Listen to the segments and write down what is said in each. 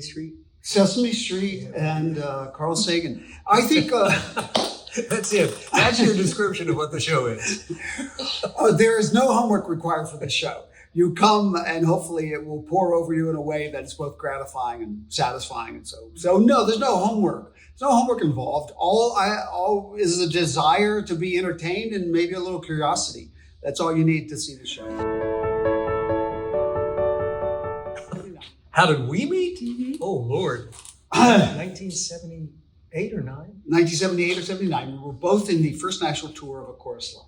Street. Sesame Street and Carl Sagan. I think That's it. That's your description of what the show is. there is no homework required for this show. You come and hopefully it will pour over you in a way that is both gratifying and satisfying. And so no, there's no homework. There's no homework involved. All is a desire to be entertained and maybe a little curiosity. That's all you need to see the show. How did we meet? Mm-hmm. Oh, Lord. 1978 or 9? 1978 or 79. We were both in the first national tour of a chorus line.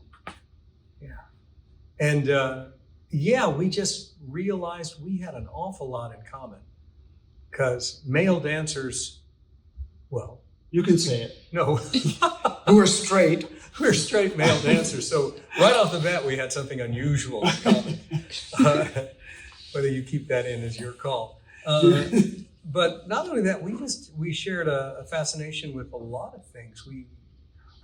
Yeah. And we just realized we had an awful lot in common. Because male dancers, well. You can say it. No. Who are straight. We're straight male dancers. So right off the bat, we had something unusual in common. Whether you keep that in is your call. But not only that, we shared a fascination with a lot of things.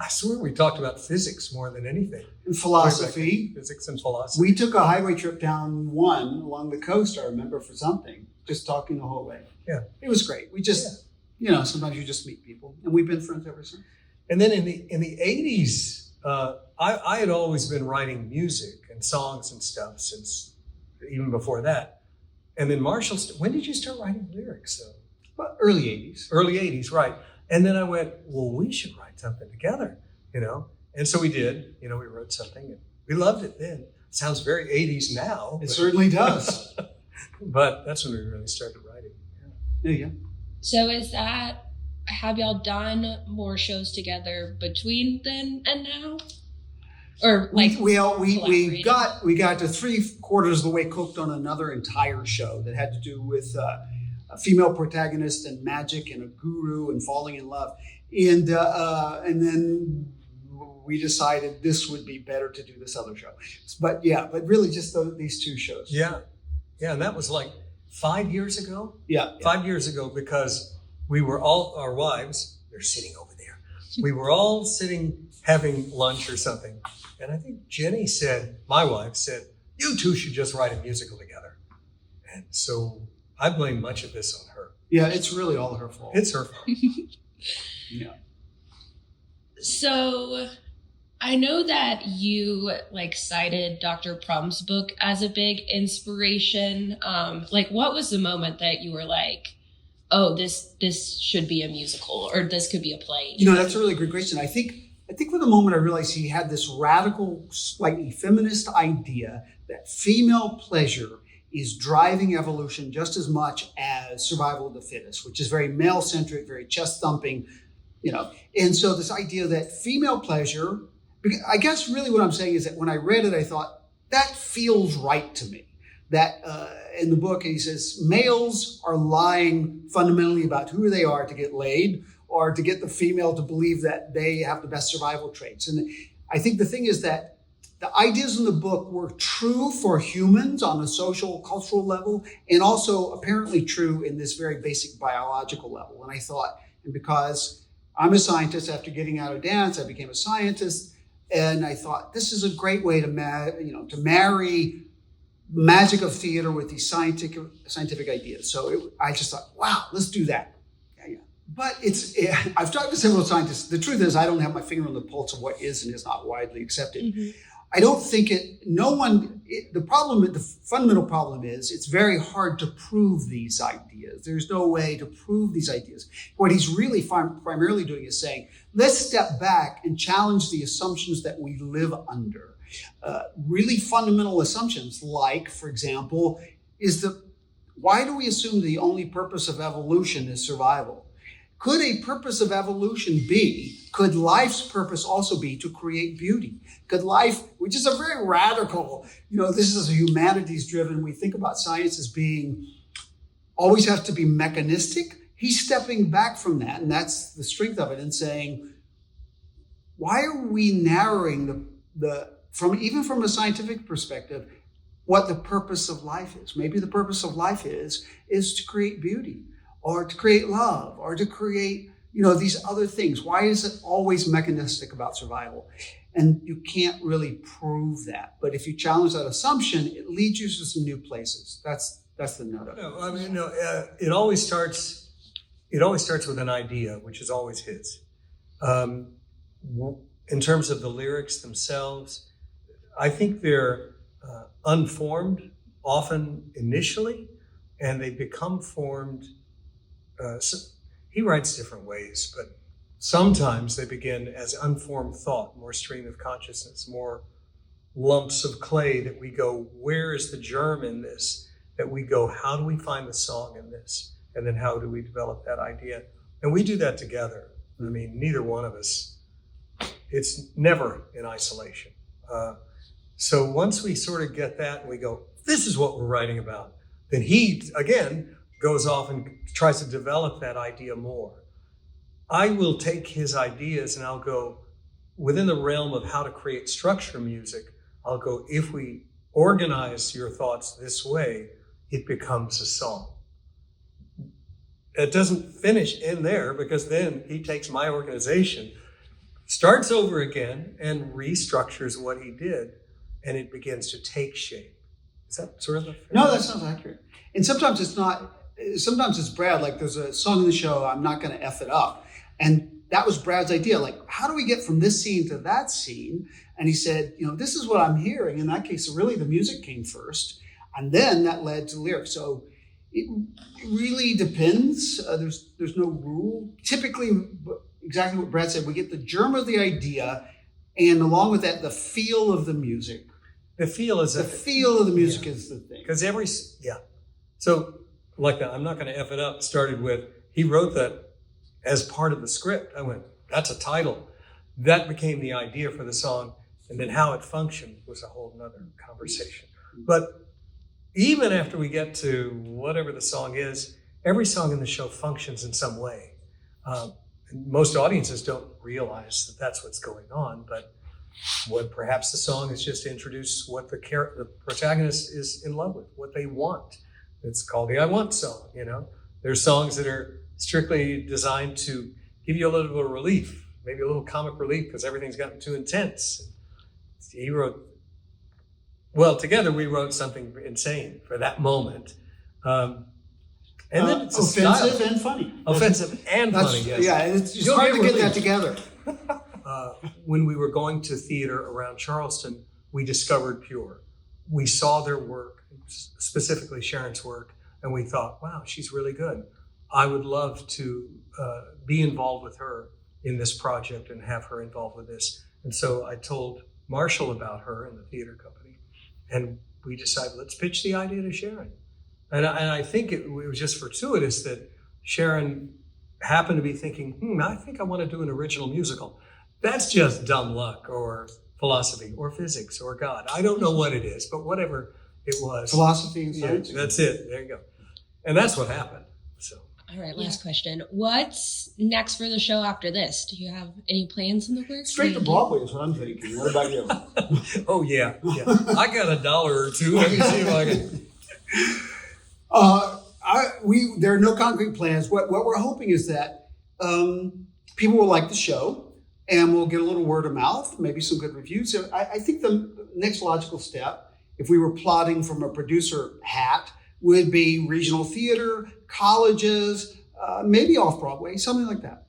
I swear we talked about physics more than anything. And philosophy. Physics and philosophy. We took a highway trip down one along the coast, I remember, for something, just talking the whole way. Yeah. It was great. We just, sometimes you just meet people, and we've been friends ever since. And then in the 80s, I had always been writing music and songs and stuff since even before that. And then Marshall, when did you start writing lyrics? Well, early 80s. Early 80s, right. And then I went, well, we should write something together, And so we did, we wrote something and we loved it then. It sounds very 80s now. It certainly does. But that's when we really started writing. Yeah. So have y'all done more shows together between then and now? Or like we got to 3/4 of the way cooked on another entire show that had to do with a female protagonist and magic and a guru and falling in love, and then we decided this would be better to do this other show. But really just these two shows. Yeah, and that was like 5 years ago. Yeah, 5 years ago, because we were all, our wives, they're sitting over there. We were all sitting having lunch or something. And I think Jenny my wife said, you two should just write a musical together. And so I blame much of this on her. Yeah, it's really all her fault. It's her fault. Yeah. So I know that you cited Dr. Prum's book as a big inspiration. What was the moment that you were like, oh, this should be a musical or this could be a play? That's a really good question. I think for the moment I realized he had this radical, slightly feminist idea that female pleasure is driving evolution just as much as survival of the fittest, which is very male-centric, very chest-thumping, And so this idea that female pleasure, I guess really what I'm saying is that when I read it, I thought, that feels right to me. That in the book, he says, males are lying fundamentally about who they are to get laid, or to get the female to believe that they have the best survival traits. And I think the thing is that the ideas in the book were true for humans on a social, cultural level, and also apparently true in this very basic biological level. And I thought, and because I'm a scientist, after getting out of dance, I became a scientist, and I thought this is a great way to marry magic of theater with these scientific ideas. So I just thought, wow, let's do that. But I've talked to several scientists. The truth is, I don't have my finger on the pulse of what is and is not widely accepted. Mm-hmm. I don't think the fundamental problem is it's very hard to prove these ideas. There's no way to prove these ideas. What he's really primarily doing is saying, let's step back and challenge the assumptions that we live under. Really fundamental assumptions like, for example, why do we assume the only purpose of evolution is survival? Could a purpose of evolution could life's purpose also be to create beauty? Could life, which is a very radical, this is a humanities driven, we think about science as being, always has to be mechanistic. He's stepping back from that, and that's the strength of it, and saying, why are we narrowing even from a scientific perspective, what the purpose of life is? Maybe the purpose of life is to create beauty, or to create love, or to create, these other things. Why is it always mechanistic about survival? And you can't really prove that. But if you challenge that assumption, it leads you to some new places. That's That's the note. No, I mean, no. It always starts. It always starts with an idea, which is always his. In terms of the lyrics themselves, I think they're unformed often initially, and they become formed. So he writes different ways, but sometimes they begin as unformed thought, more stream of consciousness, more lumps of clay that we go, where is the germ in this? That we go, how do we find the song in this? And then how do we develop that idea? And we do that together. I mean, neither one of us, it's never in isolation. So once we sort of get that and we go, this is what we're writing about, then he, again, goes off and tries to develop that idea more. I will take his ideas and I'll go, within the realm of how to create structure music, I'll go, if we organize your thoughts this way, it becomes a song. It doesn't finish in there, because then he takes my organization, starts over again, and restructures what he did, and it begins to take shape. Is that sort of a fair? No, that sounds accurate. And sometimes it's not. Sometimes it's Brad. Like there's a song in the show, I'm Not Going to F It Up. And that was Brad's idea. Like, how do we get from this scene to that scene? And he said, this is what I'm hearing. In that case, really the music came first. And then that led to lyrics. So it really depends. There's no rule. Typically, exactly what Brad said, we get the germ of the idea, and along with that, the feel of the music. The feel of the music is the thing. Because So like that, I'm Not Going to F It Up started with, he wrote that as part of the script. I went, that's a title. That became the idea for the song. And then how it functioned was a whole nother conversation. But even after we get to whatever the song is, every song in the show functions in some way. Most audiences don't realize that that's what's going on, but what perhaps the song is just to introduce what the protagonist is in love with, what they want. It's called the I Want song, There's songs that are strictly designed to give you a little bit of relief, maybe a little comic relief because everything's gotten too intense. Together we wrote something insane for that moment. And then it's offensive and funny. Offensive and funny, yes. Yeah, it's hard to get that together. When we were going to theater around Charleston, we discovered Pure. We saw their work, specifically Sharon's work, and we thought, wow, she's really good. I would love to be involved with her in this project and have her involved with this. And so I told Marshall about her in the theater company, and we decided, let's pitch the idea to Sharon. And I think it was just fortuitous that Sharon happened to be thinking, I think I want to do an original musical. That's just dumb luck or philosophy or physics or God. I don't know what it is, but whatever it was. Philosophy and science. Yeah, that's it. There you go. And that's what happened. So. All right, last question. What's next for the show after this? Do you have any plans in the works? Straight to Broadway is what I'm thinking. What about you? Oh, yeah. I got $1 or $2. Let me see if I can. There are no concrete plans. What we're hoping is that people will like the show, and we'll get a little word of mouth, maybe some good reviews. So I think the next logical step, if we were plotting from a producer hat, would be regional theater, colleges, maybe off Broadway, something like that.